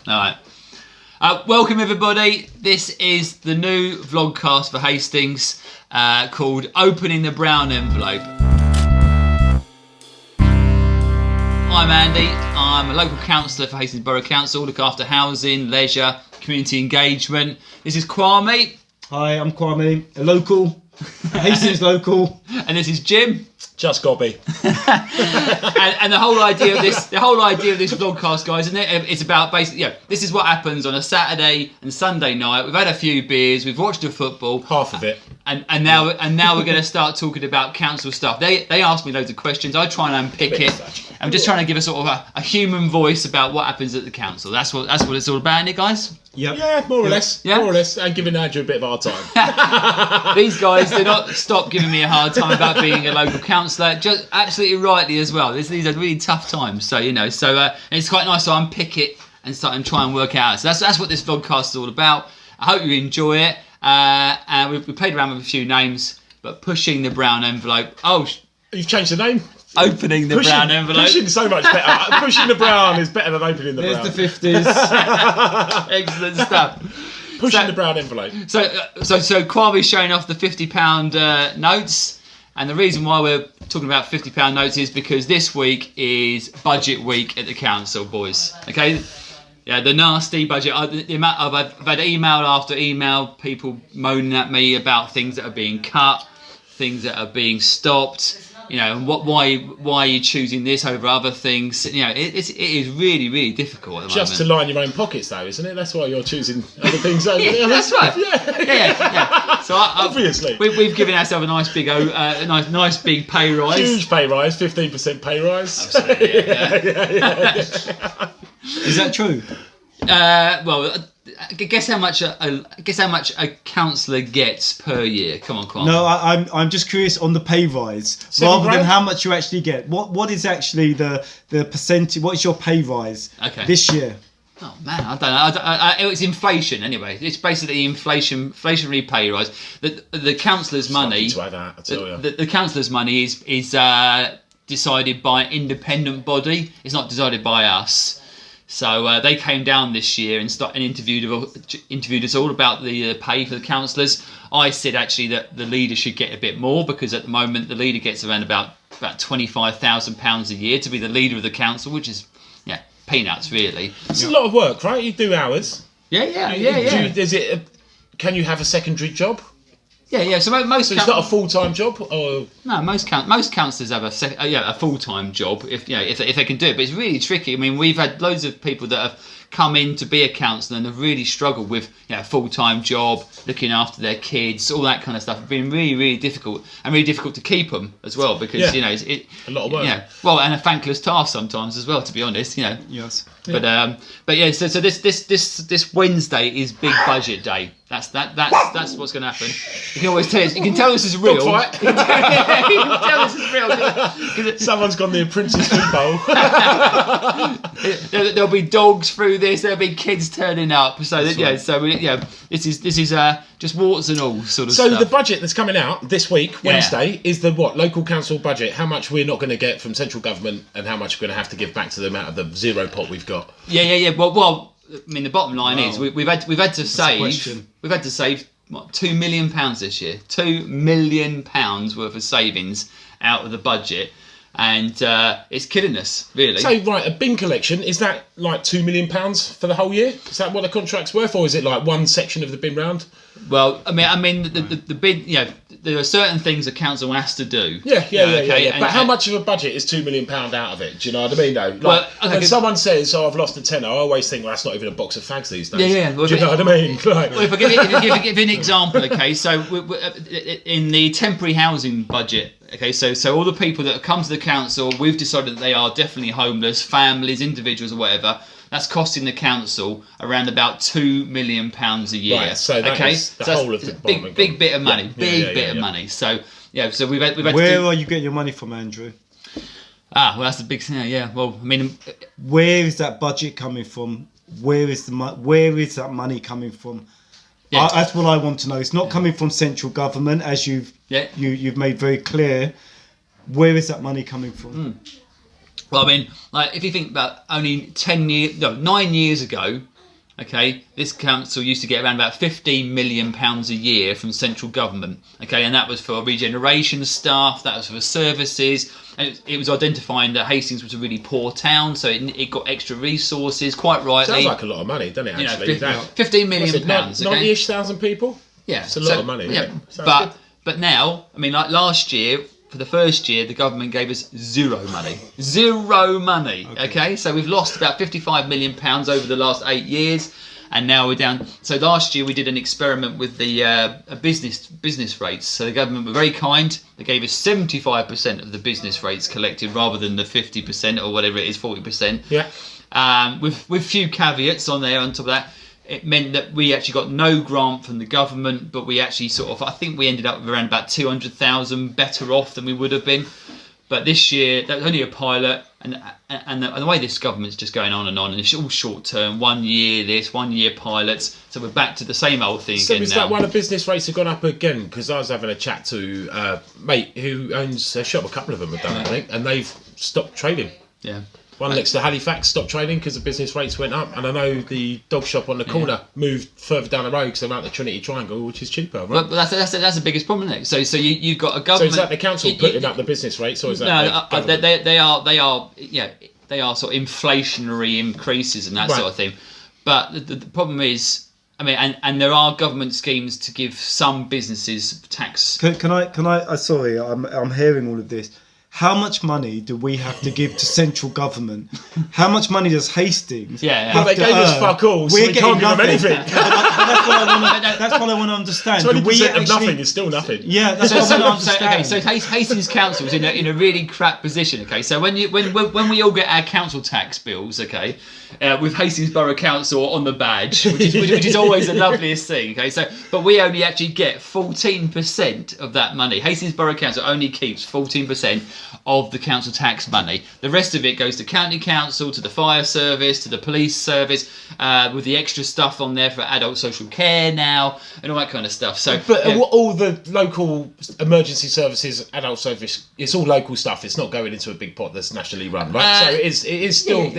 All right. Welcome everybody. This is the new vlogcast for Hastings called Opening the Brown Envelope. I'm Andy. I'm a local councillor for Hastings Borough Council. Look after housing, leisure, community engagement. This is Kwame. Hi, I'm Kwame, a local, Hastings local. And this is Jim. Just Gobby. and the whole idea of this vlogcast, guys, isn't it? It's about basically, this is what happens on a Saturday and Sunday night. We've had a few beers, we've watched the football, half of it, and now we're going to start talking about council stuff. They ask me loads of questions. I try and unpick it. I'm just trying to give a sort of a human voice about what happens at the council. That's what it's all about, isn't it, guys? Yep. Yeah, more or less. Yeah? More or less. And giving Andrew a bit of a hard time. These guys do not stop giving me a hard time about being a local councillor. Just absolutely rightly as well. These are really tough times. So, and it's quite nice to unpick it and start and try and work it out. So that's what this vlogcast is all about. I hope you enjoy it. And we played around with a few names, but pushing the brown envelope. Oh, you've changed the name. Opening the brown envelope. Pushing so much better. Pushing the brown is better than opening the brown. There's the 50s. Excellent stuff. Pushing the brown envelope. So Kwame's showing off the £50 notes, and the reason why we're talking about £50 notes is because this week is budget week at the council, boys. Okay, yeah, the nasty budget. The amount I've had email after email, people moaning at me about things that are being cut, things that are being stopped. Why are you choosing this over other things? It is really, really difficult at the Just moment. to line your own pockets, though, isn't it? That's why you're choosing other things over the others. That's right. Yeah. So obviously, we've given ourselves a nice big, nice big pay rise. Huge pay rise, 15% pay rise. Absolutely. Yeah. Is that true? Well, guess how much a councillor gets per year. Come on, Kwame. No, I'm just curious on the pay rise rather than how much you actually get. What is actually the percentage? What is your pay rise this year? Oh man, I don't know. It's inflation anyway. It's basically inflationary pay rise. The councillor's money. The councillor's money is decided by an independent body. It's not decided by us. So they came down this year and interviewed us all about the pay for the councillors. I said actually that the leader should get a bit more, because at the moment the leader gets around about £25,000 a year to be the leader of the council, which is peanuts really. It's a lot of work, right? You do hours. Yeah. Can you have a secondary job? Yeah. So most. It's not a full-time job, or no? Most councillors have a full-time job if they can do it. But it's really tricky. I mean, we've had loads of people that have come in to be a councillor and have really struggled with a full-time job, looking after their kids, all that kind of stuff. It's been really, really difficult, and really difficult to keep them as well, because it's a lot of work. And a thankless task sometimes as well, to be honest. Yes. But yeah. So this Wednesday is big budget day. That's what's going to happen. You can always tell. You can tell this is real. You can tell this is real. Someone's gone the Prince's football. There'll be dogs through this. There'll be kids turning up. So this is just warts and all sort of stuff. So the budget that's coming out this week, Wednesday, is the local council budget. How much we're not going to get from central government, and how much we're going to have to give back to them out of the zero pot we've got. Yeah. Well. I mean, the bottom line is we've had to save what, £2 million this year. £2 million worth of savings out of the budget, and it's killing us really. So a bin collection, is that like £2 million for the whole year? Is that what the contract's worth, or is it like one section of the bin round? Well, I mean the bin. There are certain things a council has to do. Yeah. But how much of a budget is £2 million out of it? Do you know what I mean? Though, when someone says, "Oh, I've lost a tenner," I always think, "Well, that's not even a box of fags these days." Yeah. Do you know what I mean? Well, if I give you an example, so in the temporary housing budget, so all the people that have come to the council, we've decided that they are definitely homeless, families, individuals, or whatever. That's costing the council around about £2 million a year. Right, so that's the whole of the big bit of money. Big bit of money. So we've had. Where are you getting your money from, Andrew? Well, that's the big thing. Yeah. Well, I mean, where is that budget coming from? Where is that money coming from? Yeah. That's what I want to know. It's not coming from central government, as you've made very clear. Where is that money coming from? Well, I mean, like if you think about only 9 years ago, okay, this council used to get around about £15 million a year from central government, okay, and that was for regeneration staff, that was for services, and it was identifying that Hastings was a really poor town, so it got extra resources, quite rightly. Sounds like a lot of money, doesn't it, actually? £15 million, okay? 90-ish thousand people? Yeah. It's a lot of money, yeah. But now, I mean, like last year, for the first year, the government gave us zero money. Zero money, okay? So we've lost about £55 million over the last 8 years, and now we're down. So last year we did an experiment with the business rates. So the government were very kind. They gave us 75% of the business rates collected rather than the 50% or whatever it is, 40%. Yeah. With few caveats on there on top of that. It meant that we actually got no grant from the government, but we actually I think we ended up with around about 200,000 better off than we would have been. But this year, that was only a pilot, and the way this government's just going on, and it's all short term, 1 year this, 1 year pilots, so we're back to the same old thing again now. So is that why the business rates have gone up again? Because I was having a chat to a mate who owns a shop, a couple of them have done it, I think, and they've stopped trading. Yeah. One next to Halifax stopped trading because the business rates went up, and I know the dog shop on the corner moved further down the road because they're out the Trinity Triangle, which is cheaper, right? But that's the biggest problem, isn't it? So you've got a government. So is that the council putting up the business rates, or is that they are sort of inflationary increases and that sort of thing. But the problem is, I mean, and there are government schemes to give some businesses tax. Can I? Sorry, I'm hearing all of this. How much money do we have to give to central government? How much money does Hastings have they to gave earn? us fuck all, so we can't give them anything. That's what I want to understand. 20% of nothing is still nothing. Yeah, that's what I want to understand. So Hastings Council is in a really crap position. Okay, so when we all get our council tax bills, okay, with Hastings Borough Council on the badge, which is always the loveliest thing. Okay, but we only actually get 14% of that money. Hastings Borough Council only keeps 14% of the council tax money. The rest of it goes to county council, to the fire service, to the police service, with the extra stuff on there for adult social care now, and all that kind of stuff. So, all the local emergency services, adult service, it's all local stuff. It's not going into a big pot that's nationally run, right? So it is still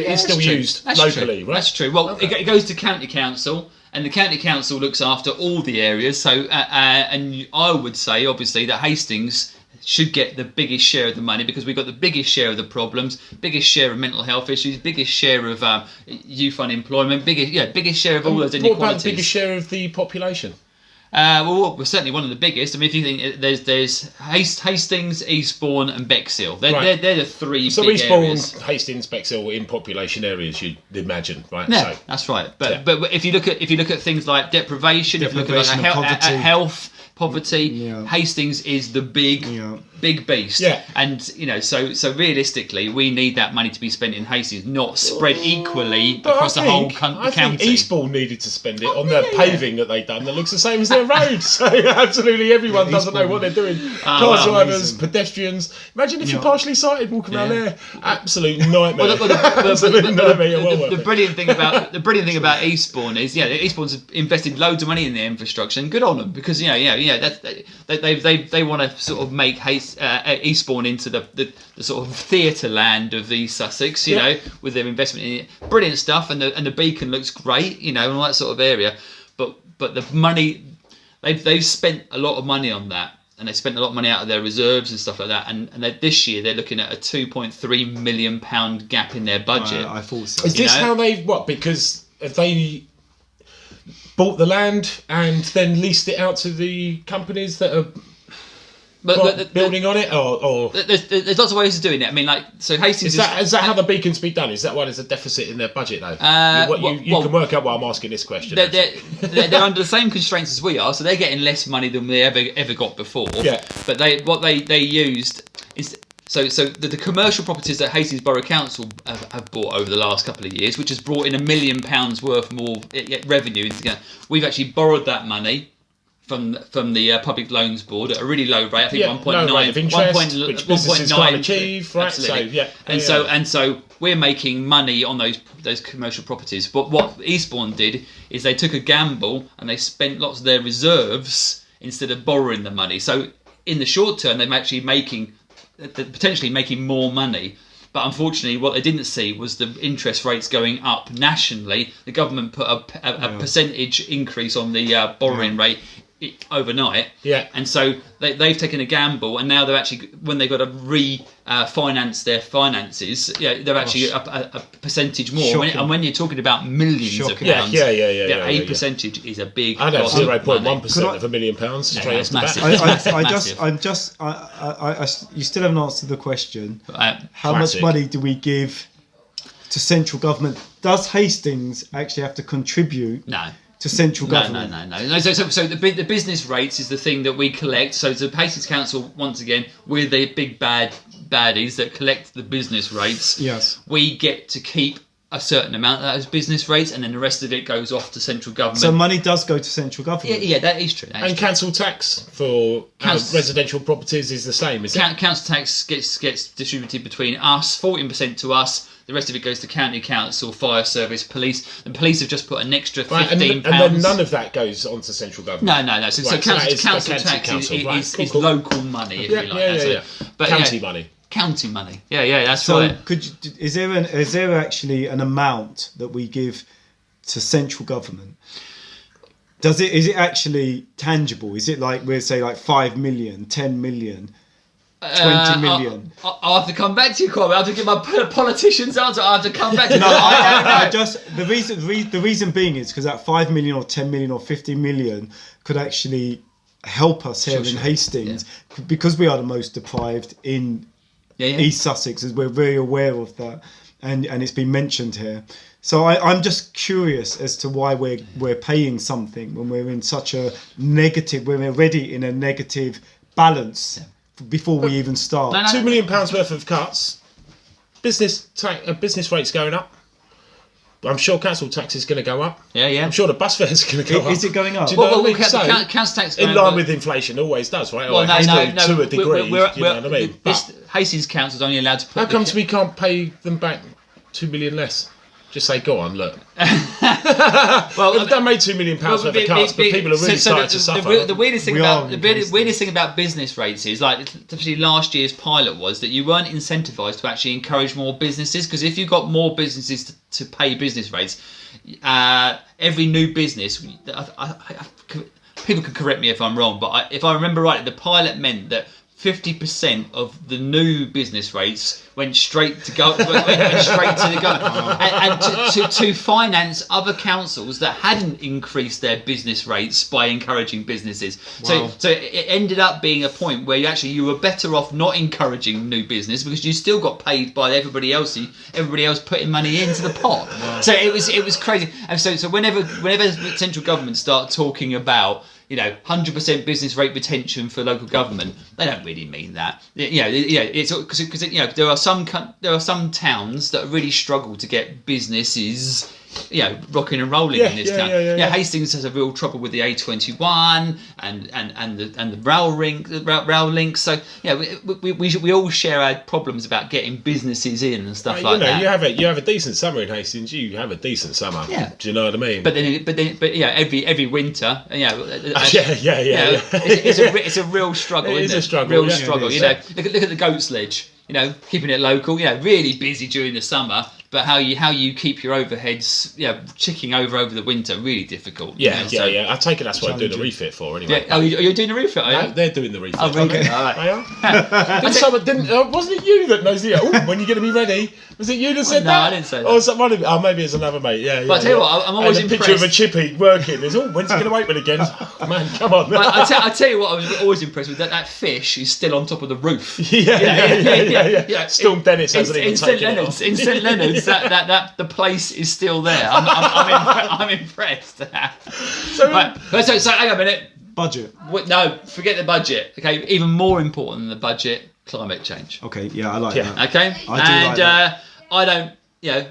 used locally, right? That's true. Well, it goes to county council. And the county council looks after all the areas. So, and I would say, obviously, that Hastings should get the biggest share of the money because we've got the biggest share of the problems, biggest share of mental health issues, biggest share of youth unemployment, biggest share of all those inequalities. What about the biggest share of the population? Well, we're certainly one of the biggest. I mean, if you think there's Hastings, Eastbourne, and Bexhill. They're the three big areas. So Eastbourne, Hastings, Bexhill in population areas, you'd imagine, right? Yeah, that's right. But if you look at things like deprivation, if you look at health, poverty, Hastings is the big beast. Yeah. And so realistically, we need that money to be spent in Hastings, not spread equally across the whole county. I think Eastbourne needed to spend it on their paving that they've done that looks the same as their road. So absolutely everyone doesn't know what they're doing. Car drivers, pedestrians. Imagine if you're partially sighted walking around there. Absolute nightmare. The brilliant thing about Eastbourne is Eastbourne's invested loads of money in their infrastructure, and good on them because they want to sort of make Eastbourne into the sort of theatre land of East Sussex, with their investment in it. Brilliant stuff, and the Beacon looks great, and all that sort of area. But the money they've spent a lot of money on that, and they spent a lot of money out of their reserves and stuff like that. And this year they're looking at a £2.3 million gap in their budget. I thought so. Is this how they've because they bought the land and then leased it out to the companies that are building on it, or there's lots of ways of doing it. I mean, so Hastings is that how the Beacon's be done? Is that why there's a deficit in their budget though? You can work out why I'm asking this question. They're under the same constraints as we are, so they're getting less money than they ever got before. Yeah. But they used is. So the commercial properties that Hastings Borough Council have bought over the last couple of years, which has brought in £1 million worth more revenue, we've actually borrowed that money from the Public Loans Board at a really low rate. I think 1.9 rate of interest, which businesses can't achieve, right? Absolutely. So we're making money on those commercial properties. But what Eastbourne did is they took a gamble and they spent lots of their reserves instead of borrowing the money. So in the short term, they're actually potentially making more money But unfortunately, what they didn't see was the interest rates going up nationally. The government put a percentage increase on the borrowing rate overnight, and so they've taken a gamble, and now they're actually, when they've got to refinance their finances, they're actually a percentage more. And when you're talking about millions of pounds, a percentage is a big. I know 0.1% of £1 million straight off the bat. You still haven't answered the question. How much money do we give to central government? Does Hastings actually have to contribute? No. To central government? No. So the business rates is the thing that we collect. So the Hastings Council, once again, we're the big baddies that collect the business rates. Yes. We get to keep a certain amount of those business rates, and then the rest of it goes off to central government. So money does go to central government? Yeah, that is true. And council tax for residential properties is the same, is it? Council tax gets distributed between us, 14% to us. The rest of it goes to county council, fire service, police. The police have just put an extra £15. And then none of that goes onto central government? No. So council tax is local money, if you like. But county money. County money. Yeah, that's right. Is there actually an amount that we give to central government? Is it actually tangible? Is it like, we'll say like 5 million, 10 million? 20 million. I'll have to come back to you, Corey. I'll have to give my politician's answer. I'll have to come back to you. No, I don't know. The reason being is because that 5 million or 10 million or 50 million could actually help us here in Hastings, because we are the most deprived in East Sussex, as we're very aware of that, and it's been mentioned here. So I'm just curious as to why we're paying something when we're in such a negative, when we're already in a negative balance. Before we even start. £2 million worth of cuts. Business rates going up. I'm sure council tax is going to go up. Yeah. I'm sure the bus fare is going to go up. Is it going up? Do you know what I mean? Council tax in line with inflation always does, right? Well, no. To a degree. Do you know what I mean? Hastings Council is only allowed to put... How comes we can't pay them back 2 million less? Just say, go on, look. Well, they've done made £2 million worth of cuts, but people are really starting to suffer. The weirdest thing about business rates is, like, especially last year's pilot, was that you weren't incentivized to actually encourage more businesses, because if you got more businesses to pay business rates, every new business, people can correct me if I'm wrong, but if I remember right, the pilot meant that 50% of the new business rates went straight to the government, and to finance other councils that hadn't increased their business rates by encouraging businesses. Wow. So it ended up being a point where you were better off not encouraging new business, because you still got paid by everybody else putting money into the pot. Wow. So it was crazy. And so whenever central government start talking about 100% business rate retention for local government, they don't really mean that. It's because there are some towns that really struggle to get businesses rocking and rolling in this town. Hastings has a real trouble with the A21 and the rail link. So we all share our problems about getting businesses in and stuff like that. You have a decent summer in Hastings. You have a decent summer. Yeah. Do you know what I mean? But every winter, it's a real struggle. It is a struggle. Real struggle. Look at the goat sledge. Keeping it local. Really busy during the summer. But how you keep your overheads, ticking over the winter, really difficult. I take it that's what I'm doing the refit for anyway. Yeah. You're doing the refit, are you? No, they're doing the refit. Oh, really? Okay. All right. Wasn't it you that knows the... when you're going to be ready? Was it you that said that? No, I didn't say that. Or maybe it's another mate. Yeah. But I tell you what, I'm always impressed. A picture of a chippy working. When's he going to open again? Oh, man, come on. I tell you what, I was always impressed with that fish is still on top of the roof. Yeah. Storm Dennis hasn't even taken it off. In St Leonard's, that the place is still there. I'm impressed. So hang on a minute. Budget. No, forget the budget. Okay, even more important than the budget, climate change. Okay, I like that. Okay, I do like that. I don't.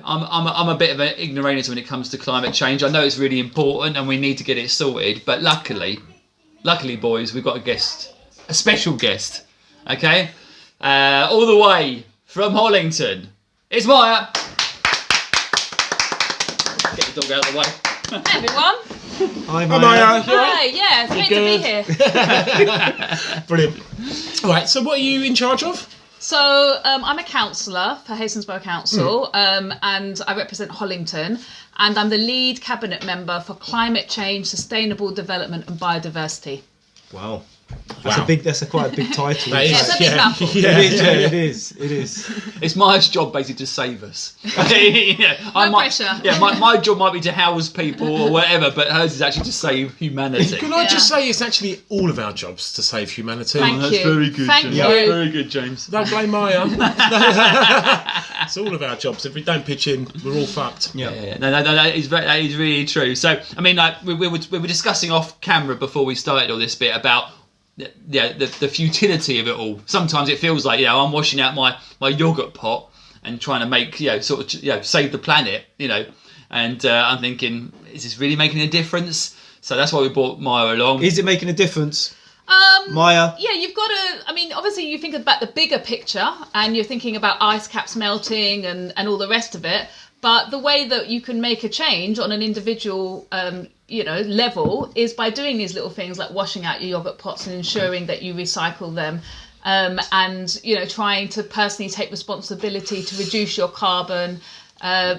I'm a bit of an ignoramus when it comes to climate change. I know it's really important and we need to get it sorted. But luckily, boys, we've got a special guest. Okay, all the way from Hollington. It's Maya. Get the dog out of the way. Hey everyone. Hi Maya. Hi, it's great to be here. Brilliant. All right, so what are you in charge of? So I'm a councillor for Hastings Borough Council, and I represent Hollington, and I'm the lead cabinet member for climate change, sustainable development and biodiversity. Wow. That's quite a big title. It's a big mouthful. It is. It's my job basically to save us. No pressure. Yeah, my job might be to house people or whatever, but hers is actually to save humanity. Can I just say it's actually all of our jobs to save humanity? Thank you. That's very good. Thank James. you. Very good, James. Don't blame Maya. It's all of our jobs. If we don't pitch in, we're all fucked. Yeah. No, that is really true. So, I mean, like we were discussing off camera before we started all this bit about the futility of it all. Sometimes it feels like I'm washing out my yogurt pot and trying to make save the planet, and I'm thinking, is this really making a difference? So that's why we brought Maya along. Is it making a difference? Maya? Yeah, you've got to, obviously you think about the bigger picture and you're thinking about ice caps melting and all the rest of it. But the way that you can make a change on an individual, level is by doing these little things like washing out your yogurt pots and ensuring that you recycle them, and trying to personally take responsibility to reduce your carbon.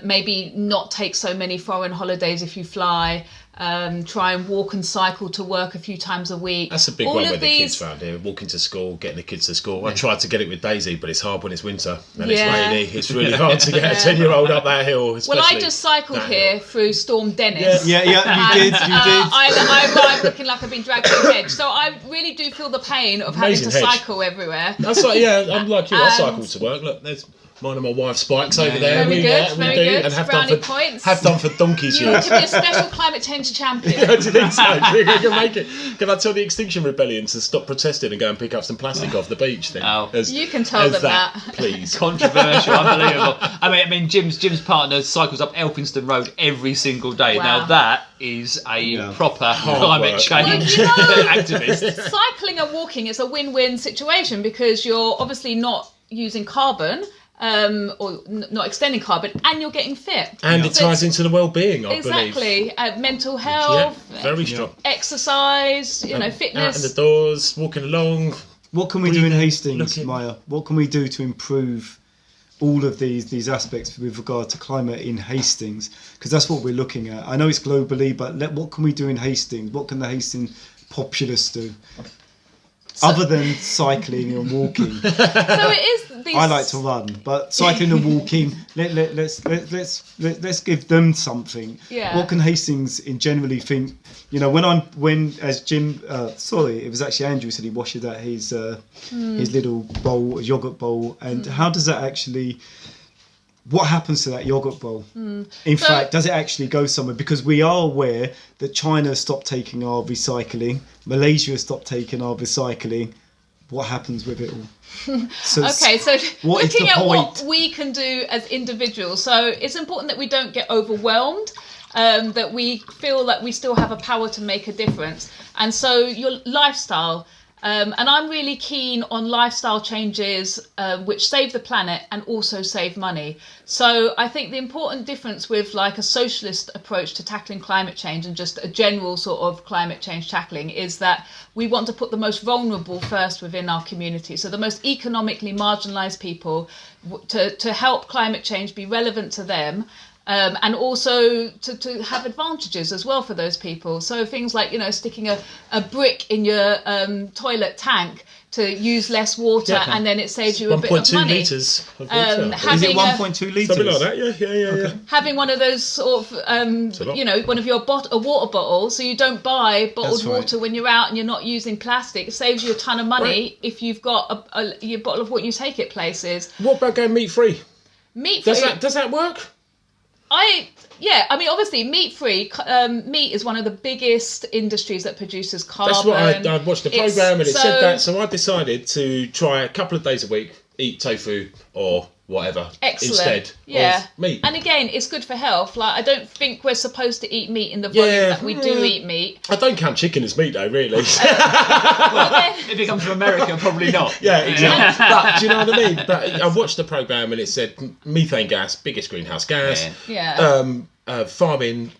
Maybe not take so many foreign holidays if you fly. Try and walk and cycle to work a few times a week. That's a big one with the kids around here, walking to school, getting the kids to school. I tried to get it with Daisy, but it's hard when it's winter and it's rainy. It's really hard to get a 10-year-old up that hill. Well, I just cycled here through Storm Dennis. Yeah, you did. I arrived looking like I've been dragged to the hedge. So I really do feel the pain of having to cycle everywhere. That's like, I'm like you, I cycle to work. Look, there's mine and my wife's spikes over there. Very good. And have done for donkey's You years. can be a special climate change champion. I think so. Can make it. Can I tell the Extinction Rebellion to stop protesting and go and pick up some plastic off the beach then? You can tell them that. Please. Controversial, unbelievable. I mean, Jim's partner cycles up Elphinstone Road every single day. Wow. Now that is a proper climate change activist. Cycling and walking is a win-win situation because you're obviously not using carbon. Or not extending carbon, and you're getting fit. And it ties into the well-being, I believe. Exactly. Mental health, very strong. Exercise, fitness. Out in the doors, walking along. What can we do in Hastings, Maya? What can we do to improve all of these aspects with regard to climate in Hastings? Because that's what we're looking at. I know it's globally, but what can we do in Hastings? What can the Hastings populace do? Other than cycling and walking. So it is these... I like to run, but cycling and walking, let's give them something. Yeah. What can Hastings in generally think? As Jim, it was actually Andrew said he washes out his little bowl, yogurt bowl, and how does that actually? What happens to that yogurt bowl? In fact, does it actually go somewhere? Because we are aware that China stopped taking our recycling, Malaysia stopped taking our recycling. What happens with it all? So looking at what we can do as individuals. So it's important that we don't get overwhelmed, that we feel that we still have a power to make a difference. And so your lifestyle... and I'm really keen on lifestyle changes which save the planet and also save money. So I think the important difference with like a socialist approach to tackling climate change and just a general sort of climate change tackling is that we want to put the most vulnerable first within our community. So the most economically marginalised people to help climate change be relevant to them. And also to have advantages as well for those people. So things like, sticking a brick in your toilet tank to use less water, and then it saves you a bit of money. 1.2 litres of water. Is it 1.2 litres? Something like that, yeah. Having one of those sort of, one of your a water bottle, so you don't buy bottled water when you're out and you're not using plastic. It saves you a ton of money if you've got your bottle of water you take it places. What about going meat-free? Meat-free? Does that work? Obviously, meat-free. Meat is one of the biggest industries that produces carbon. That's what I watched the programme and it said that. So I decided to try a couple of days a week, eat tofu or whatever instead of meat. And again, it's good for health. Like, I don't think we're supposed to eat meat in the volume that we do eat meat. I don't count chicken as meat though, really. If it comes from America, probably not. Yeah, exactly. But do you know what I mean? But I watched the programme and it said methane gas, biggest greenhouse gas. Farming,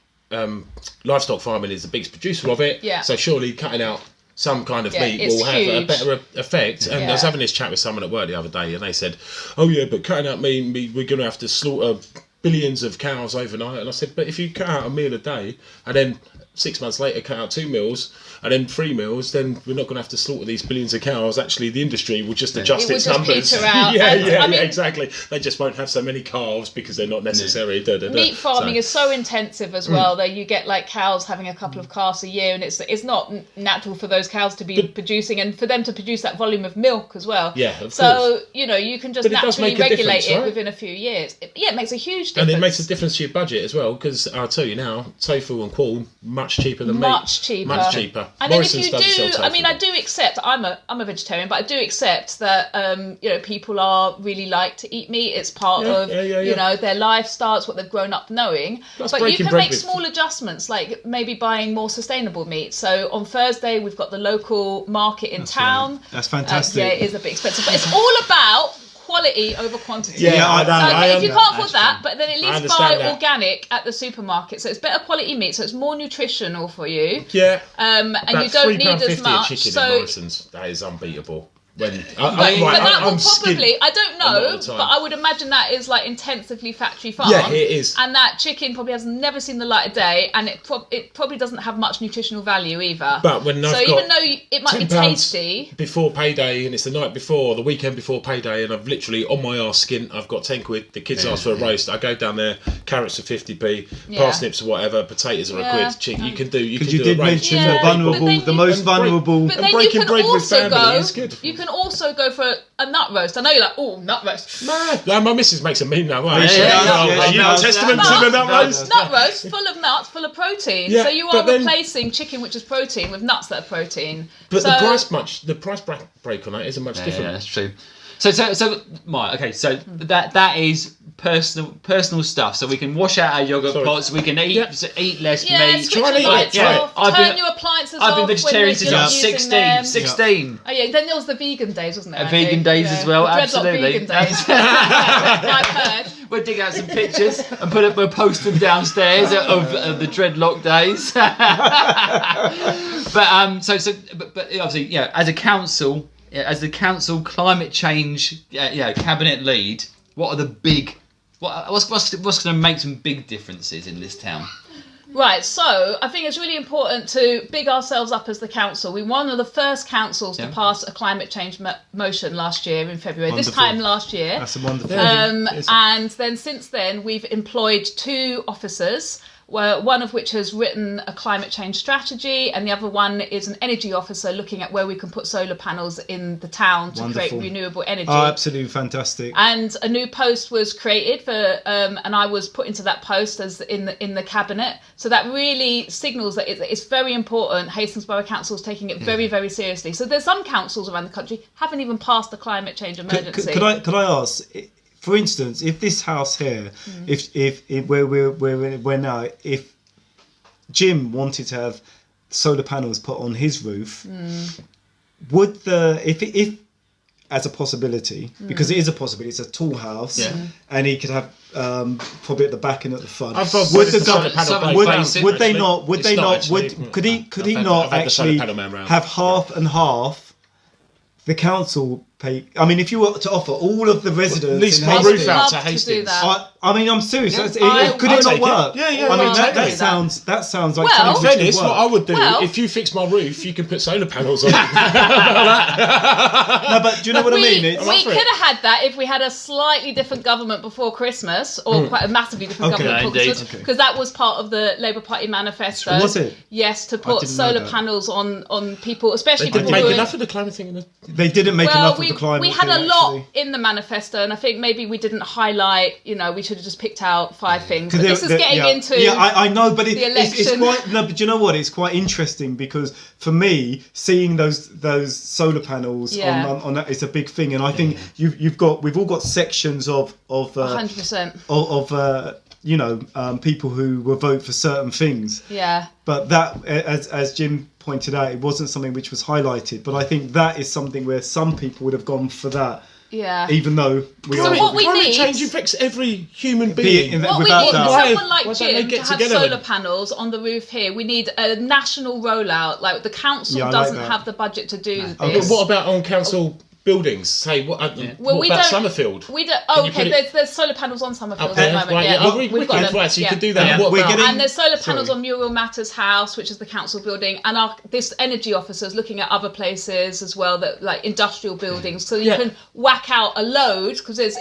livestock farming is the biggest producer of it. Yeah. So surely cutting out some kind of meat will have a better effect. And I was having this chat with someone at work the other day, and they said, "Oh yeah, but cutting out meat, we're going to have to slaughter billions of cows overnight." And I said, "But if you cut out a meal a day, and then 6 months later cut out 2 meals, and then 3 meals, then we're not going to have to slaughter these billions of cows. Actually, the industry will just adjust its numbers." Yeah, exactly. They just won't have so many calves because they're not necessary. Meat farming is so intensive as well that you get like cows having a couple of calves a year, and it's not natural for those cows to be producing, and for them to produce that volume of milk as well. Yeah, of course. So, you can just naturally regulate it within a few years. It makes a huge difference. And it makes a difference to your budget as well, because I'll tell you now, tofu and Quorn, much cheaper than meat. Much cheaper. And Morrison's then if you do, I do accept, I'm a vegetarian, but I do accept that, people are really like to eat meat. It's part of, their lifestyle. It's what they've grown up knowing. But you can make small adjustments, like maybe buying more sustainable meat. So on Thursday, we've got the local market in town. Right. That's fantastic. Yeah, it is a bit expensive, but it's all about quality over quantity. Yeah, I know. If you can't afford that, but then at least buy organic at the supermarket. So it's better quality meat, so it's more nutritional for you. Yeah. And you don't need as much. A chicken so in Morrison's, that is unbeatable. But that will probably, I don't know, but I would imagine that is like intensively factory farmed. Yeah, it is. And that chicken probably has never seen the light of day, and it probably doesn't have much nutritional value either. But when I've got even though it might be tasty before payday, and it's the night before, the weekend before payday, and I've literally on my arse skint, I've got 10 quid. The kids ask for a roast. I go down there, carrots are 50p, parsnips or whatever, potatoes are a quid. Chicken, you can do. Because you did mention the most vulnerable. But then breaking bread with family is good. You can also go for a nut roast. I know you're like, oh, nut roast. No, my missus makes a mean nut roast. Testament to the nut roast. Nut roast, full of nuts, full of protein. So you are replacing chicken, which is protein, with nuts that are protein. But the price break on that isn't much different. Yeah, that's true. So, Maya, okay, so that is personal stuff. So we can wash out our yogurt pots. We can eat less meat. Try and eat it. Turn your appliances off. I've been vegetarian since I was 16. Oh yeah, then there was the vegan days, wasn't there? Vegan days as well, absolutely. Vegan days. I've heard. We'll dig out some pictures and we'll post them downstairs of the dreadlock days. But obviously, as a council. As the council climate change cabinet lead, what are the big what's going to make some big differences in this town? Right, so I think it's really important to big ourselves up as the council. We were one of the first councils to pass a climate change motion last year in February. Wonderful. This time last year. That's a wonderful and then since then we've employed 2 officers, one of which has written a climate change strategy, and the other one is an energy officer looking at where we can put solar panels in the town to create renewable energy. Oh, absolutely fantastic. And a new post was created for, and I was put into that post as in the cabinet. So that really signals that it's very important. Hastings Borough Council is taking it very, very seriously. So there's some councils around the country haven't even passed the climate change emergency. Could I ask? For instance, if this house here, if where we're now, if Jim wanted to have solar panels put on his roof, would if as a possibility, because it is a possibility, it's a tall house, and he could have probably at the back and at the front. Could he not actually have half and half? The council pay. I mean, if you were to offer all of the residents, lease my roof out to Hastings. I mean, I'm serious. Could it not work? Yeah. I mean, that sounds like. Well, in fairness, what I would do if you fix my roof, you can put solar panels on it. No, but do you know what I mean? We could have had that if we had a slightly different government before Christmas, or quite a massively different government before Christmas, because that was part of the Labour Party manifesto. Was it? Yes, to put solar panels on people, especially people. They didn't make enough of the climate thing. They didn't make enough of the climate. We had a lot in the manifesto, and I think maybe we didn't highlight. We should have just picked out 5 things. But this is getting into I know, but it's quite. No, but you know what? It's quite interesting because for me, seeing those solar panels on that is a big thing, and I think we've all got sections of 100% of people who will vote for certain things. Yeah. But that, as Jim pointed out, it wasn't something which was highlighted. But I think that is something where some people would have gone for that Yeah. Even though climate change affects every human being. What we need is someone like Jim to have solar panels on the roof here. We need a national rollout. Like the council doesn't have the budget to do this. But what about on council buildings? Say what about Summerfield? We don't. Oh, okay. There's solar panels on Summerfield at the moment. We've got them. Right, so you could do that. And there's solar panels on Muriel Matters House, which is the council building, and this energy officer is looking at other places as well, that like industrial buildings, so you can whack out a load because it's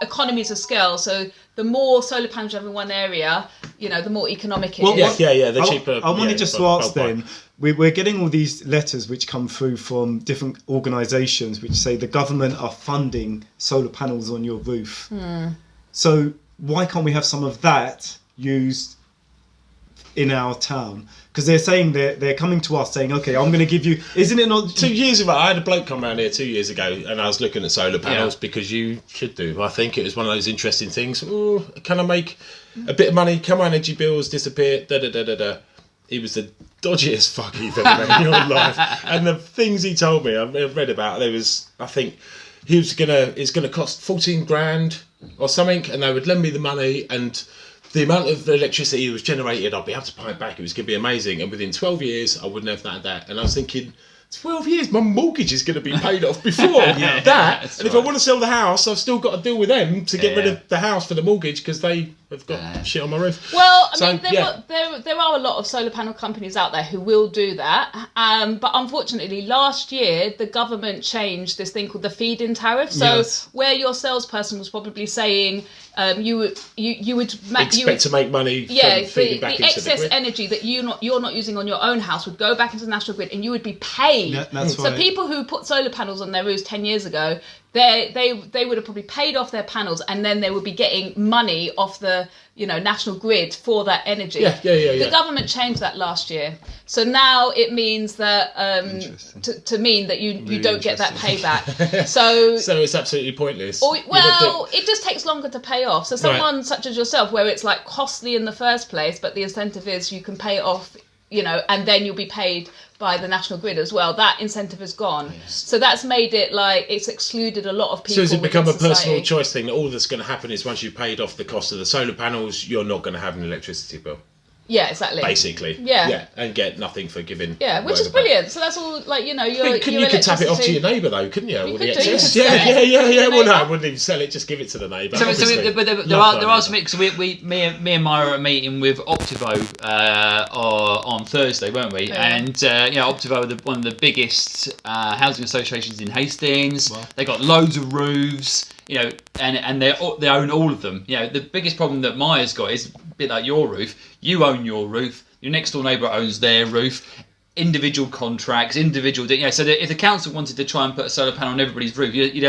economies of scale. So the more solar panels you have in one area, the more economic it is. The cheaper. I wanted just to ask then. We're getting all these letters which come through from different organisations which say the government are funding solar panels on your roof. So why can't we have some of that used in our town? Because they're saying they're coming to us saying, okay, I'm going to give you. Isn't it not 2 years ago? I had a bloke come around here 2 years ago, and I was looking at solar panels because you should do. I think it was one of those interesting things. Oh, can I make a bit of money? Can my energy bills disappear? Da da da da da. He was the dodgiest fuck you've ever met in your life. And the things he told me, I've read about, I think it's gonna cost 14 grand or something, and they would lend me the money, and the amount of electricity that was generated, I'd be able to pay it back. It was going to be amazing. And within 12 years, I wouldn't have that. And I was thinking, 12 years, my mortgage is going to be paid off before that. And if I want to sell the house, I've still got to deal with them to get rid of the house for the mortgage because they have got shit on my roof. Well, I mean, there are a lot of solar panel companies out there who will do that. But unfortunately, last year, the government changed this thing called the feed-in tariff. So where your salesperson was probably saying you would expect to make money from feeding back into the grid. Excess energy that you're not using on your own house would go back into the national grid, and you would be paid. Yeah, that's so people who put solar panels on their roofs 10 years ago, they would have probably paid off their panels, and then they would be getting money off the national grid for that energy. The government changed that last year, so now it means that to mean that you don't get that payback. So it's absolutely pointless. It just takes longer to pay off. So someone such as yourself, where it's like costly in the first place, but the incentive is you can pay it off, and then you'll be paid by the national grid as well. That incentive is gone. So that's made it like it's excluded a lot of people. So has it become a personal choice thing that all that's going to happen is once you've paid off the cost of the solar panels, you're not going to have an electricity bill? Yeah, exactly. Basically. And get nothing for giving. Yeah, which is brilliant. So that's all you could tap it off to your neighbour though, couldn't you? You could do. Well, no, I wouldn't even sell it. Just give it to the neighbour. But there are some mix. Me and Maya are meeting with Optivo on Thursday, weren't we? Yeah. And Optivo are one of the biggest housing associations in Hastings. Wow. They got loads of roofs. And they own all of them. The biggest problem that Maya's got is a bit like your roof. You own your roof. Your next door neighbour owns their roof. Individual contracts, so that if the council wanted to try and put a solar panel on everybody's roof, you'd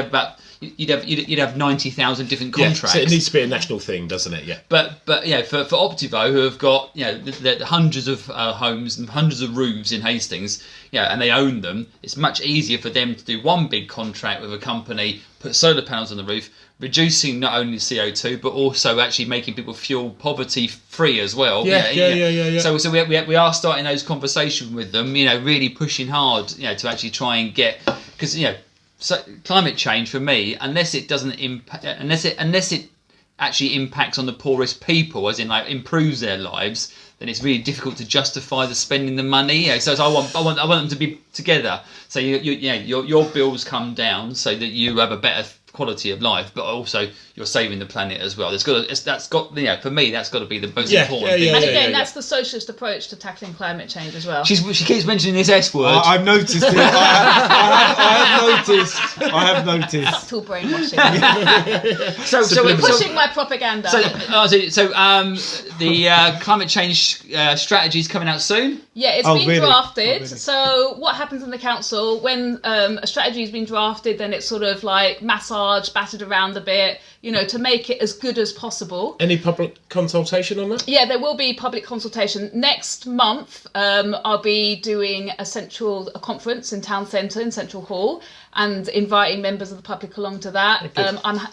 have 90,000 different contracts. So it needs to be a national thing, doesn't it? Yeah. But for Optivo, who have got the hundreds of homes and hundreds of roofs in Hastings, and they own them, it's much easier for them to do one big contract with a company, put solar panels on the roof, reducing not only CO2 but also actually making people fuel poverty free as well. Yeah. So we are starting those conversations with them. Really pushing hard. To actually try and get, because so climate change for me, unless it doesn't unless it actually impacts on the poorest people, as in like improves their lives, then it's really difficult to justify the spending the money. So I want them to be together. So your bills come down so that you have a better quality of life, but also you're saving the planet as well. For me, that's got to be the most important thing. And again, that's the socialist approach to tackling climate change as well. She keeps mentioning this S word. I've noticed it. I have noticed. Subtle brainwashing. So we're pushing my propaganda. The climate change strategy is coming out soon. Yeah, it's been drafted. Really? So what happens in the council when a strategy has been drafted, then it's sort of like battered around a bit, to make it as good as possible. Any public consultation on that? Yeah, there will be public consultation. Next month, I'll be doing a conference in Town Centre, in Central Hall, and inviting members of the public along to that.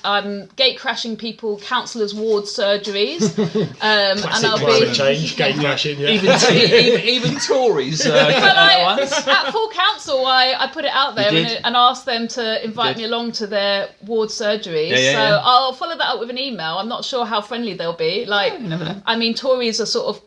I'm gate crashing people, councillors' ward surgeries. And I'll climate change, gate crashing, even Tories. At full council, I put it out there and asked them to invite me along to their ward surgeries. I'll follow that up with an email. I'm not sure how friendly they'll be. Tories are sort of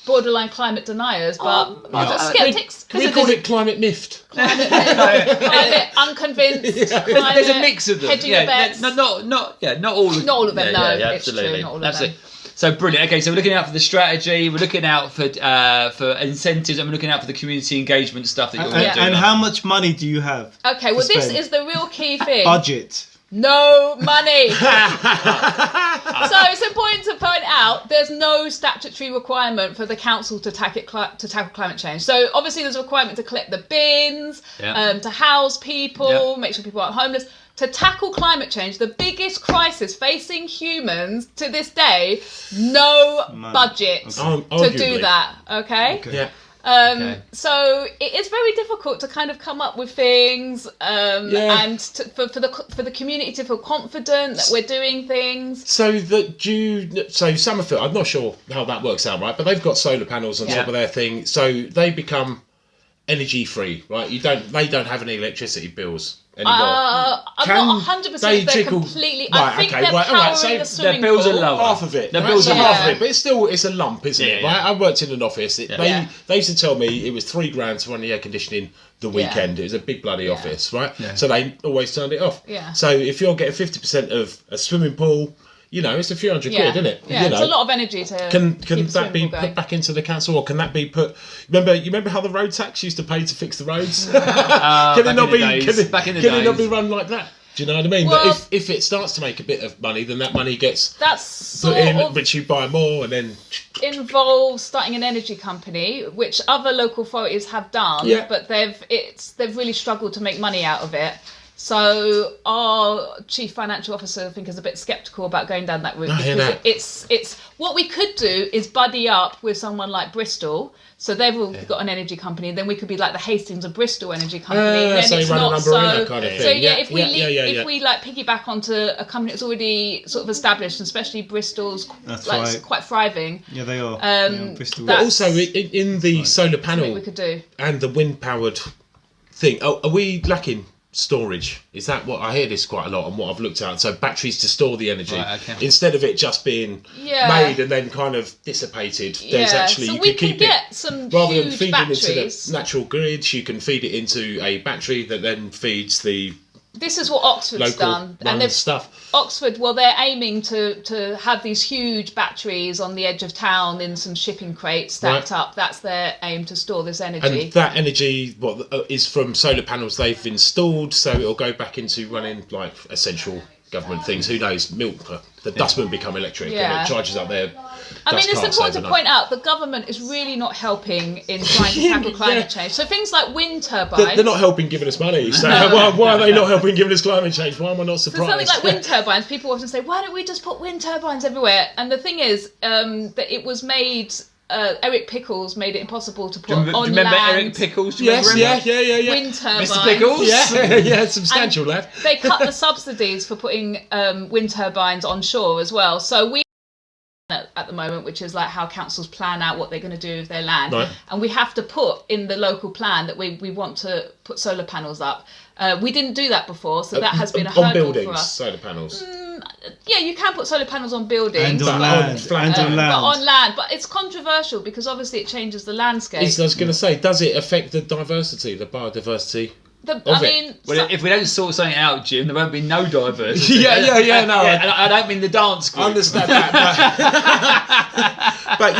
borderline climate deniers, but skeptics. Can we call it climate miffed? Climate unconvinced. Climate there's a mix of them. Hedging your bets. Not all of them. Not all of them. No, absolutely. It's true. Not all of them. So brilliant. Okay, so we're looking out for the strategy. We're looking out for incentives, and we're looking out for the community engagement stuff that you're going to do. And how much money do you have? Okay, well, this is the real key thing. Budget. No money. So it's important to point out there's no statutory requirement for the council to tackle climate change. So obviously there's a requirement to collect the bins, to house people, make sure people aren't homeless. To tackle climate change, the biggest crisis facing humans to this day, no budget to do that. Okay? Yeah. So it is very difficult to kind of come up with things and for the community to feel confident that we're doing things. So Summerfield, I'm not sure how that works out, right? But they've got solar panels on top of their thing, so they become energy free, right? They don't have any electricity bills anymore. I'm not 100%. They're completely. I think they're powering the swimming pool. Their bills are low. Half of it. Their bills are half of it, but it's a lump, isn't it? Right? I worked in an office. They used to tell me it was £3,000 to run the air conditioning the weekend. It was a big bloody office, right? Yeah. So they always turned it off. Yeah. So if you're getting 50% of a swimming pool, it's a few hundred quid, isn't it? Yeah, it's a lot of energy to. Can that be put back into the council, or can that be put? Remember how the road tax used to pay to fix the roads? Can it not be run like that? Do you know what I mean? Well, but if it starts to make a bit of money, then that money gets put in, which you buy more, and then involves starting an energy company, which other local authorities have done, but they've really struggled to make money out of it. So our chief financial officer, I think, is a bit sceptical about going down that route because it's what we could do is buddy up with someone like Bristol. So they've all got an energy company, and then we could be like the Hastings of Bristol energy company. Then so it's run not an umbrella kind of thing. So if we like piggyback onto a company that's already sort of established, and especially Bristol's quite thriving. Yeah, they are. Bristol. But also in the solar panel we could do. And the wind powered thing. Are we lacking storage? Is that what I hear this quite a lot and what I've looked at? So batteries to store the energy instead of it just being made and then kind of dissipated. There's actually so you we can keep get it some rather huge than feeding batteries. into the natural grids. You can feed it into a battery that then feeds the. This is what Oxford's done, and they've stuff. Oxford, well, they're aiming to have these huge batteries on the edge of town in some shipping crates stacked up. That's their aim, to store this energy. And that energy, is from solar panels they've installed, so it'll go back into running like essential government things. Who knows? Milk, the dustmen become electric, and it charges up their. I mean, it's important to point out the government is really not helping in trying to tackle climate change. So things like wind turbines. They're not helping giving us money. So why are they not helping giving us climate change? Why am I not surprised? So something like wind turbines, people often say, why don't we just put wind turbines everywhere? And the thing is that it was made. Eric Pickles made it impossible to put on land. Do you remember Eric Pickles? Yeah. Wind turbines. Mr. Pickles? Yeah, substantial lad. They cut the subsidies for putting wind turbines on shore as well. So we at the moment, which is like how councils plan out what they're going to do with their land, and we have to put in the local plan that we want to put solar panels up. We didn't do that before, so that has been a hurdle for us. Solar panels. Yeah, you can put solar panels on buildings. And on land. But on land. But it's controversial because obviously it changes the landscape. I was going to say, does it affect the diversity, the biodiversity? If we don't sort something out, Jim, there won't be no diversity. No. And I don't mean the dance group. I understand that, but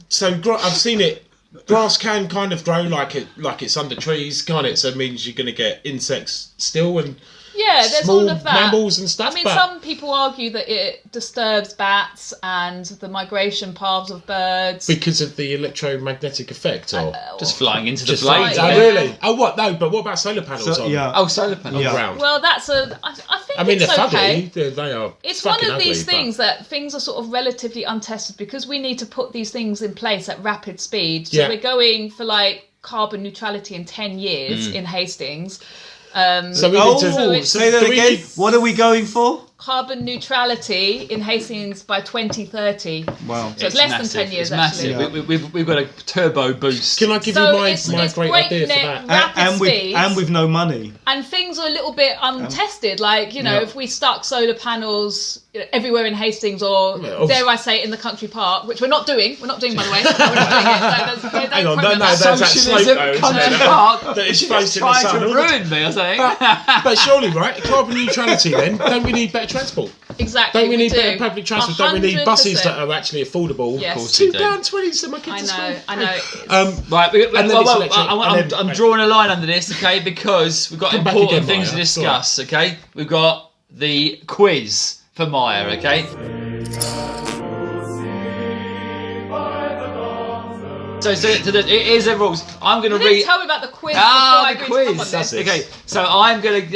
so I've seen it. Grass can kind of grow like it's under trees, can't it? So it means you're going to get insects still, and there's small all of that. mammals and stuff. I mean, some people argue that it disturbs bats and the migration paths of birds because of the electromagnetic effect, or just flying into the just blades. Oh, really? Oh, what? No, but what about solar panels on? Oh, solar panels on ground. Well, I think they're okay. fugly. They are. It's one of these things that things are sort of relatively untested because we need to put these things in place at rapid speed. So we're going for like carbon neutrality in 10 years in Hastings. So we need to say that again. What are we going for? Carbon neutrality in Hastings by 2030. Wow. So it's less than 10 years, actually. Massive. We've got a turbo boost. Can I give you my great idea for that? And with no money. And things are a little bit untested. Like, if we stuck solar panels everywhere in Hastings or, dare I say, in the country park, which we're not doing. We're not doing, by the way. We're not doing it. Hang on, there's that slope though, country park that is facing the sun. Trying to ruin me, I think. But surely, right, carbon neutrality then, don't we need better transport? Exactly. Don't we need better public transport? 100%. Don't we need buses that are actually affordable? Yes. Of course £2.20 so my kids I know. Right, I'm drawing a line under this, okay, because we've got important things to discuss, okay? We've got the quiz for Maya, okay? So here's the rules. I'm going to read. Tell me about the quiz. The quiz. Okay, so I'm gonna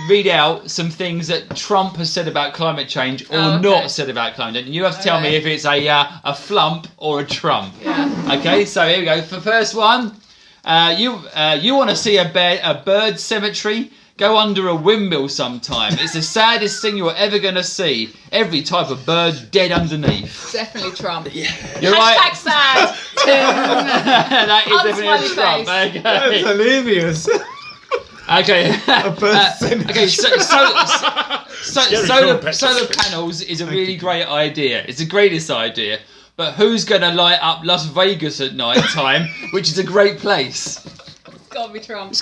read out some things that Trump has said about climate change or not said about climate change, and you have to tell me if it's a flump or a Trump. Yeah. Okay, so here we go. For the first one, you want to see a bird cemetery? Go under a windmill sometime. It's the saddest thing you're ever going to see. Every type of bird dead underneath. Definitely Trump. Yeah. You're right. Hashtag sad. That is definitely Trump. Okay. That's hilarious. Okay. A bird cemetery. Okay, solar panels is a really great idea. It's the greatest idea. But who's going to light up Las Vegas at night time, which is a great place? Gotta be Trump.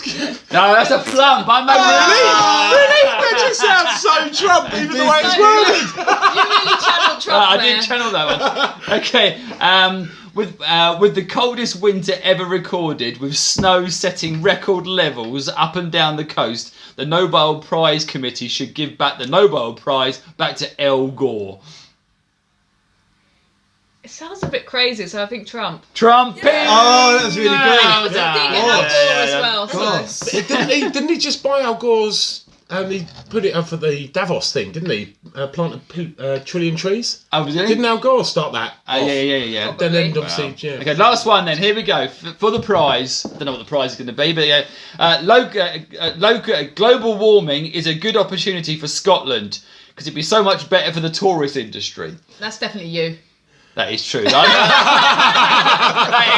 No, that's a flump. I'm really? That just sounds so Trump, even the way it's worded. You really channeled Trump I did channel that one. Okay. With the coldest winter ever recorded, with snow setting record levels up and down the coast, the Nobel Prize Committee should give back the Nobel Prize back to Al Gore. It sounds a bit crazy, so I think Trump. Trump! Yeah. Oh, that's really good. Al Gore as well. Didn't he just buy Al Gore's and he put it up for the Davos thing, didn't he? Plant a trillion trees. Oh, did he? Didn't Al Gore start that? Yeah. Then obviously, yeah. Okay, last one then. Here we go. For the prize. Don't know what the prize is going to be, but global warming is a good opportunity for Scotland because it'd be so much better for the tourist industry. That's definitely you. That is true. That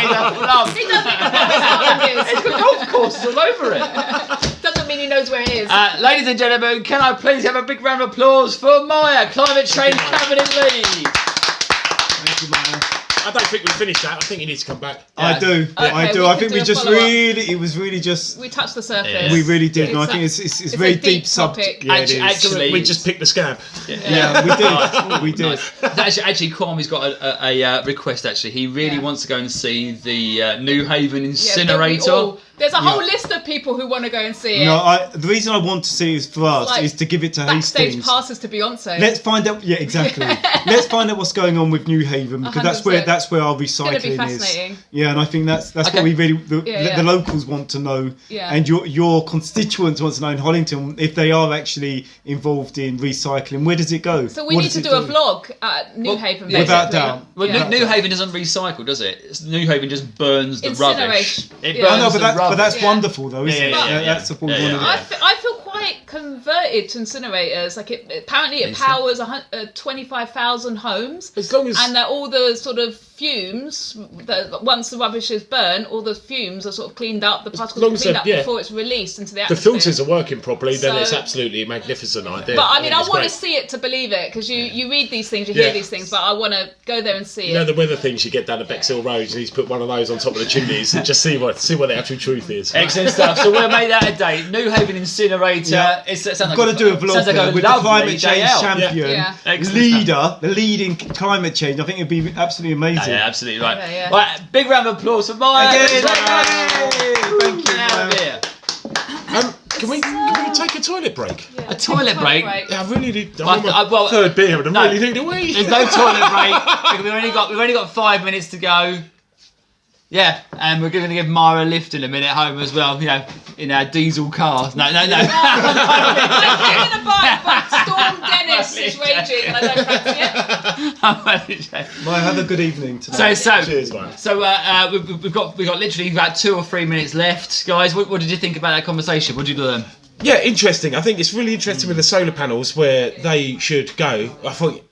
is a flump. He doesn't even know where Scotland is. It's got golf courses all over it. Doesn't mean he knows where it is. Ladies and gentlemen, can I please have a big round of applause for Maya, Climate Change Cabinet Lead. Thank you, Maya. I don't think we finished that. I think you need to come back. Yeah. I do. I think we just really, it was really just... We touched the surface. We really did. And I think it's very deep subject. Yeah, actually, we just picked the scab. Yeah, we did. We did. Nice. Actually, Kwame's got a request, actually. He really wants to go and see the New Haven incinerator. There's a whole list of people who want to go and see it. No, the reason I want to see it for us is to give it to Hastings. Backstage passes to Beyonce. Let's find out. Yeah, exactly. Let's find out what's going on with New Haven because 100%. that's where our recycling is. Yeah, and I think that's what we really the locals want to know, and your constituents want to know in Hollington if they are actually involved in recycling. Where does it go? So we need to do a vlog at New Haven. Without doubt. Well, New Haven doesn't recycle, does it? New Haven just burns the rubbish. It burns the rubbish. But that's wonderful, though, isn't it? That's what we want to do. I feel quite converted to incinerators. Like apparently it powers 25,000 homes, and that all the sort of fumes that once the rubbish is burnt, all the fumes are sort of cleaned up. The particles are cleaned up before it's released into the atmosphere. The filters are working properly, then it's absolutely a magnificent idea. But I mean, I want to see it to believe it because you read these things, you hear these things, but I want to go there and see it. You know the weather things you get down the Bexhill Road, and he's put one of those on top of the chimneys and just see what the actual truth is. Excellent stuff. So we'll make that a date. New Haven incinerator. Yeah. We've got to do a vlog with the climate change champion, leader, the leading climate change. I think it'd be absolutely amazing. Yeah, absolutely right. Right, big round of applause for Maya. Again, thank you. Can we take a toilet break? A toilet break? Yeah, I really need. Well, third beer, and I really need a wee. There's no toilet break. We've only got 5 minutes to go. Yeah, and we're going to give Mara a lift in a minute home as well. You know, in our diesel car. No. I'm going to buy, but Storm Dennis is raging, and I don't fancy it. Maya, have a good evening tonight. Cheers, man. So we've got literally about 2 or 3 minutes left, guys. What did you think about that conversation? What did you learn? Yeah, interesting. I think it's really interesting with the solar panels where they should go. I thought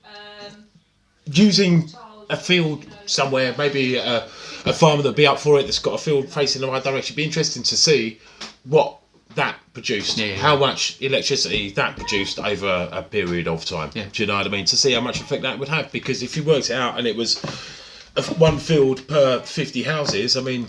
using a field somewhere, maybe a farmer that'd be up for it, that's got a field facing the right direction. It'd be interesting to see what that produced, how much electricity that produced over a period of time. Yeah. Do you know what I mean? To see how much effect that would have, because if you worked it out and it was one field per 50 houses, I mean,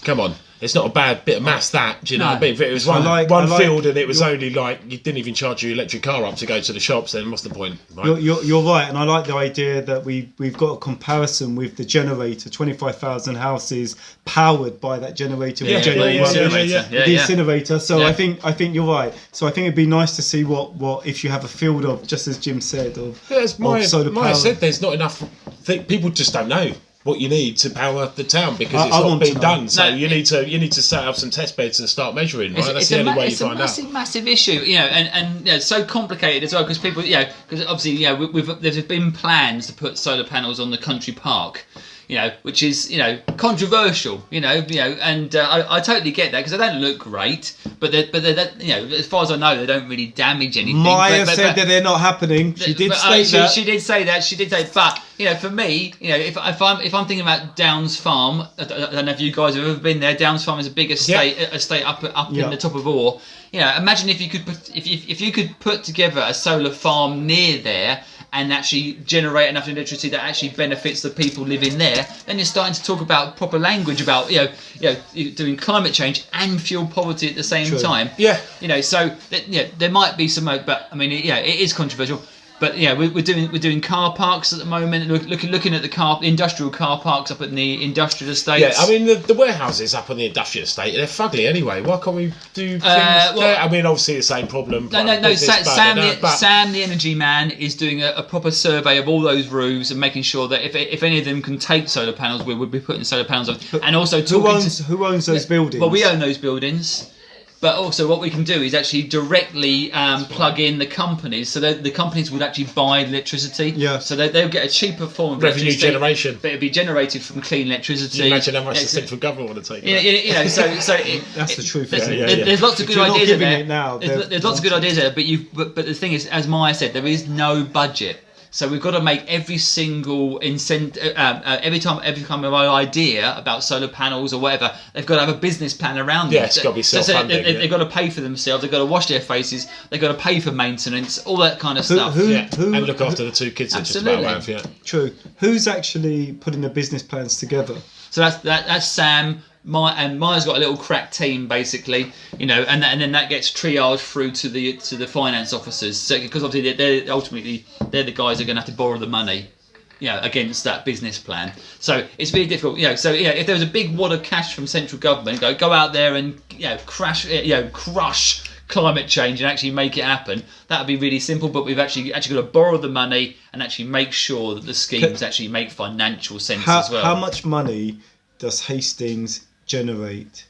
come on. It's not a bad bit of maths, that. Do you know what I mean? If it was one field and it was only like you didn't even charge your electric car up to go to the shops, then what's the point? Right? You're right, and I like the idea that we've got a comparison with the generator. 25,000 houses powered by that generator. The incinerator. So I think you're right. So I think it'd be nice to see what if you have a field of, just as Jim said, of solar power. Maya said there's not enough. People just don't know what you need to power the town, because it's not been done. So you need to set up some test beds and start measuring. Right, that's the only way you find out. It's a massive issue, you know, and you know, so complicated as well, because people, you know, because obviously, you know, there's been plans to put solar panels on the country park, you know, which is, you know, controversial, you know, and I totally get that, because they don't look great, but they you know, as far as I know, they don't really damage anything. Maya said that they're not happening. She did say that. She did say that. But you know, for me, you know, if I'm thinking about Downs Farm, I don't know if you guys have ever been there. Downs Farm is a big estate up in the top of Orr. You know, imagine if you could put together a solar farm near there and actually generate enough electricity that actually benefits the people living there, then you're starting to talk about proper language about you know doing climate change and fuel poverty at the same time. Yeah. You know, so there might be some, but I mean, it is controversial. But yeah, we're doing car parks at the moment. Looking at the industrial car parks up at the industrial estates. Yeah, I mean the warehouses up on the industrial estate, they're fugly anyway. Why can't we do things there? I mean, obviously the same problem. No. Sam, the energy man, is doing a proper survey of all those roofs and making sure that if any of them can take solar panels, we would be putting solar panels on. And also, who owns those buildings? Well, we own those buildings. But also what we can do is actually directly plug in the companies, so that the companies would actually buy electricity. Yeah. So they'll get a cheaper form of revenue generation. But it'll be generated from clean electricity. Can you imagine how much the central government want to take? You know, so that's the truth. There's lots of good ideas in there. There's lots of good ideas there, but the thing is, as Maya said, there is no budget. So we've got to make every single every time an idea about solar panels or whatever, they've got to have a business plan around it. Yeah, it's got to be self-funding. They've got to pay for themselves. They've got to wash their faces. They've got to pay for maintenance, all that kind of stuff. And look after the 2 kids that just about have. Yeah. True. Who's actually putting the business plans together? So that's Sam. Maya's got a little crack team, basically, you know, and then that gets triaged through to the finance officers. So, because obviously they're the guys that are going to have to borrow the money, you know, against that business plan. So it's really difficult, you know. So if there was a big wad of cash from central government, go out there and crush climate change and actually make it happen, that would be really simple. But we've actually got to borrow the money and actually make sure that the schemes actually make financial sense as well. How much money does Hastings generate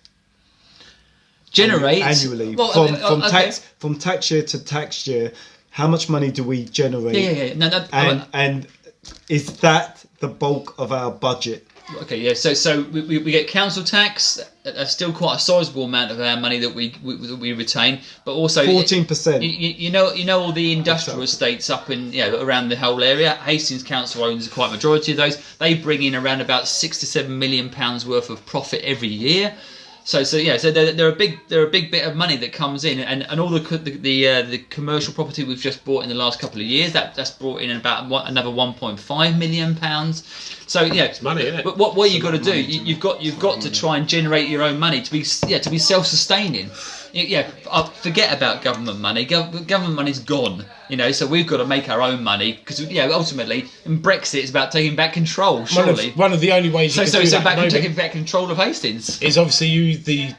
annually from tax year to tax year? How much money do we generate? And is that the bulk of our budget? Okay, yeah. So we get council tax. That's still quite a sizable amount of our money that we retain. But also 14%. You know all the industrial estates up in around the whole area. Hastings Council owns quite a majority of those. They bring in around about £6 to £7 million worth of profit every year. So they're a big bit of money that comes in, and all the commercial property we've just bought in the last couple of years, that's brought in about another £1.5 million. So it's money, isn't it? But what you've got to do, you've got to try and generate your own money to be self-sustaining. Forget about government money. Government money's gone. So we've got to make our own money, because ultimately, in Brexit, it's about taking back control. Surely one of the only ways you can do that taking back control of Hastings is obviously use the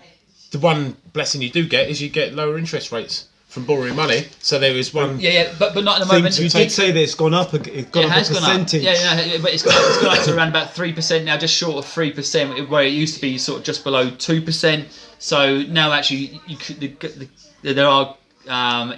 the one blessing you do get is you get lower interest rates from borrowing money. So there is one. Yeah, but not at the moment. You did say that it's gone up. It has gone up. Yeah, but it's gone up to around about 3% now, just short of 3%, where it used to be sort of just below 2%. So now actually, there are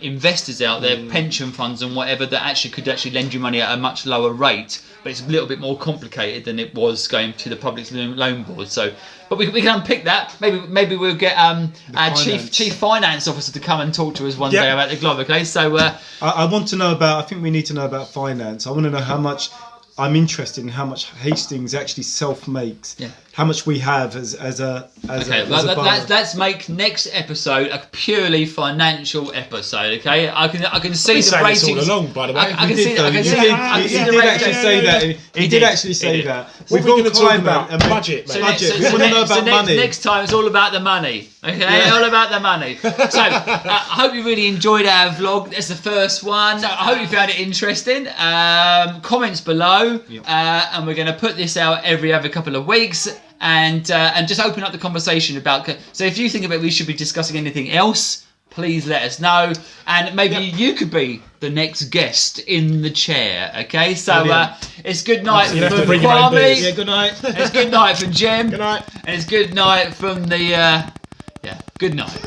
investors out there, pension funds and whatever, that actually could lend you money at a much lower rate. But it's a little bit more complicated than it was going to the public loan board. So, but we can unpick that. Maybe we'll get our chief finance officer to come and talk to us one day about the Cllr. Okay, so I want to know about. I think we need to know about finance. I want to know how much. I'm interested in how much Hastings actually self-makes. Yeah. How much we have as a borough. Let's make next episode a purely financial episode. Okay, I can see the ratings all along. By the way, I can see the ratings. He did actually say that. We've got to talk about budget. We want to know about money. Next time it's all about the money. Okay, all about the money. So I hope you really enjoyed our vlog. That's the first one. So I hope you found it interesting. Comments below, and we're going to put this out every other couple of weeks. And just open up the conversation about. So if you think about we should be discussing anything else, please let us know, and maybe you could be the next guest in the chair. Okay, so it's good night from Kwame. Yeah, good night. It's good night from Jem. Good night. And it's good night from the. Good night.